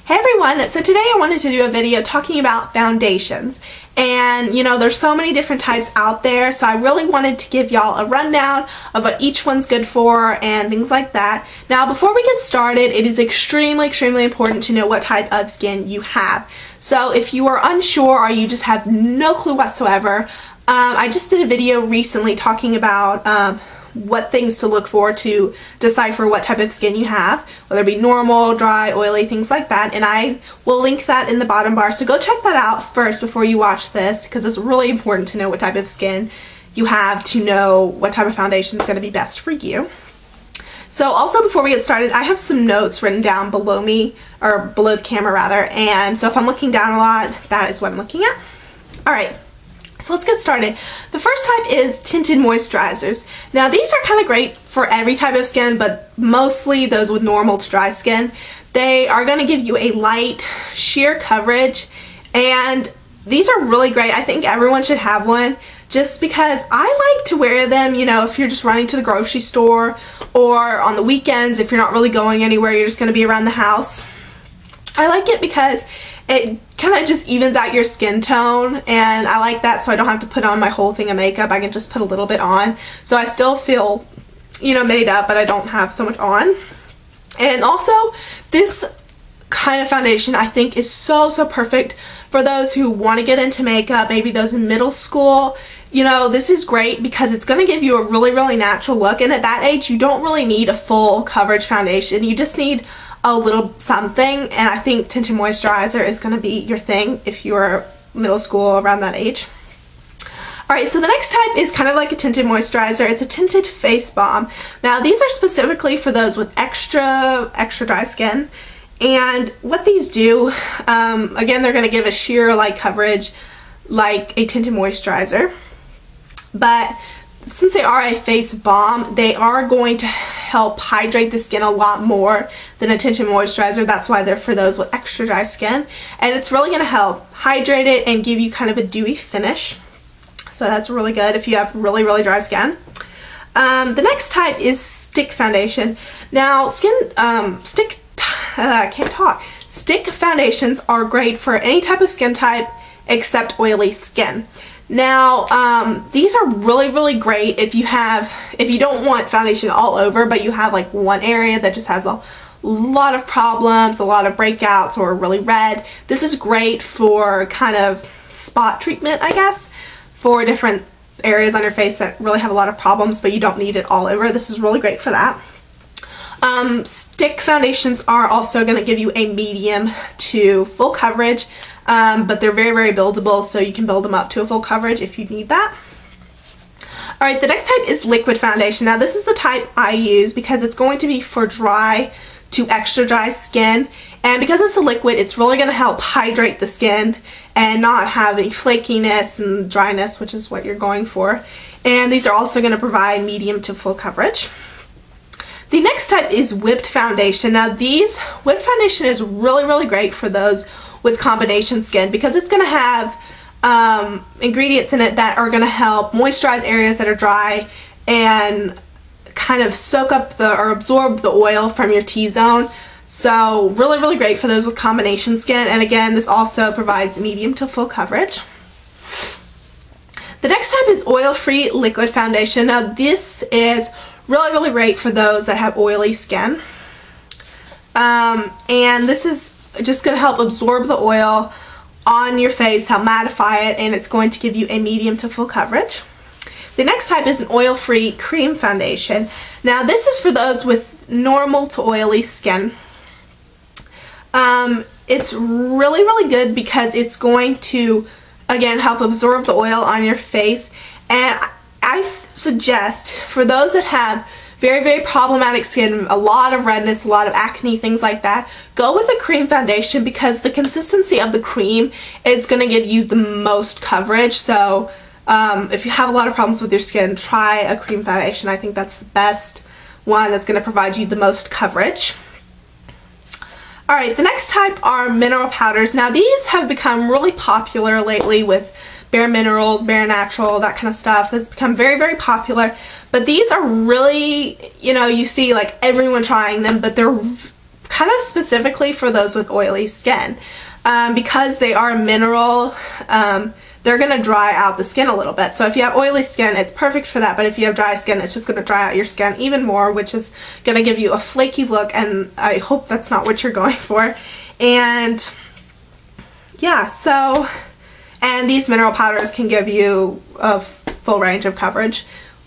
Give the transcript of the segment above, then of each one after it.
Hey everyone, so today I wanted to do a video talking about foundations. And you know, there's so many different types out there, so I really wanted to give y'all a rundown of what each one's good for and things like that. Now before we get started, it is extremely important to know what type of skin you have. So if you are unsure or you just have no clue whatsoever, I just did a video recently talking about what things to look for to decipher what type of skin you have, whether it be normal, dry, oily, things like that, and I will link that in the bottom bar, so go check that out first before you watch this, because it's really important to know what type of skin you have to know what type of foundation is going to be best for you. So also before we get started, I have some notes written down below me, or below the camera rather, and so if I'm looking down a lot, that is what I'm looking at. Alright. So let's get started. The first type is tinted moisturizers. Now these are kind of great for every type of skin, but mostly those with normal to dry skin. They are going to give you a light, sheer coverage, and these are really great. I think everyone should have one just because I like to wear them, you know, if you're just running to the grocery store or on the weekends if you're not really going anywhere, you're just going to be around the house. I like it because it kind of just evens out your skin tone, and I like that, so I don't have to put on my whole thing of makeup. I can just put a little bit on, so I still feel, you know, made up, but I don't have so much on. And also, this kind of foundation I think is so perfect for those who want to get into makeup, maybe those in middle school. You know, this is great because it's going to give you a really natural look, and at that age you don't really need a full coverage foundation. You just need a little something, and I think tinted moisturizer is going to be your thing if you're middle school, around that age. Alright, so the next type is kind of like a tinted moisturizer. It's a tinted face balm. Now these are specifically for those with extra dry skin, and what these do, again, they're going to give a sheer light coverage like a tinted moisturizer, but since they are a face balm, they are going to help hydrate the skin a lot more than a tinted moisturizer. That's why they're for those with extra dry skin, and it's really going to help hydrate it and give you kind of a dewy finish. So that's really good if you have really dry skin. The next type is stick foundation. Now stick foundations are great for any type of skin type except oily skin. Now, these are really great if you don't want foundation all over, but you have like one area that just has a lot of problems, a lot of breakouts, or really red. This is great for kind of spot treatment, I guess, for different areas on your face that really have a lot of problems, but you don't need it all over. This is really great for that. Stick foundations are also going to give you a medium to full coverage, but they're very buildable, so you can build them up to a full coverage if you need that. Alright, the next type is liquid foundation. Now this is the type I use because it's going to be for dry to extra dry skin, and because it's a liquid, it's really going to help hydrate the skin and not have any flakiness and dryness, which is what you're going for. And these are also going to provide medium to full coverage. The next type is whipped foundation. Now these whipped foundation is really great for those with combination skin because it's going to have ingredients in it that are going to help moisturize areas that are dry and kind of soak up or absorb the oil from your T-zone. So really great for those with combination skin, and again, this also provides medium to full coverage. The next type is oil-free liquid foundation. Now this is really great for those that have oily skin, and this is just going to help absorb the oil on your face, help mattify it, and it's going to give you a medium to full coverage. The next type is an oil-free cream foundation. Now this is for those with normal to oily skin. It's really good because it's going to, again, help absorb the oil on your face, and I suggest for those that have very problematic skin, a lot of redness, a lot of acne, things like that, go with a cream foundation because the consistency of the cream is going to give you the most coverage. So if you have a lot of problems with your skin, try a cream foundation. I think that's the best one that's going to provide you the most coverage. Alright, the next type are mineral powders. Now these have become really popular lately with Bare Minerals, Bare Natural, that kind of stuff. That's become very popular. But these are really, you know, you see like everyone trying them, but they're kind of specifically for those with oily skin. Because they are mineral, they're going to dry out the skin a little bit. So if you have oily skin, it's perfect for that. But if you have dry skin, it's just going to dry out your skin even more, which is going to give you a flaky look, and I hope that's not what you're going for. And yeah, so, and these mineral powders can give you a full range of coverage,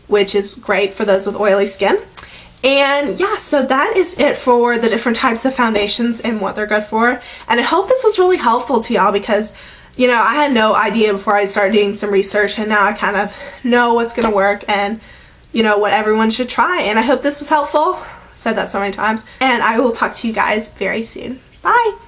which is great for those with oily skin. And yeah, so that is it for the different types of foundations and what they're good for. And I hope this was really helpful to y'all, because, you know, I had no idea before I started doing some research, and now I kind of know what's going to work and, you know, what everyone should try. And I hope this was helpful. I've said that so many times. And I will talk to you guys very soon. Bye!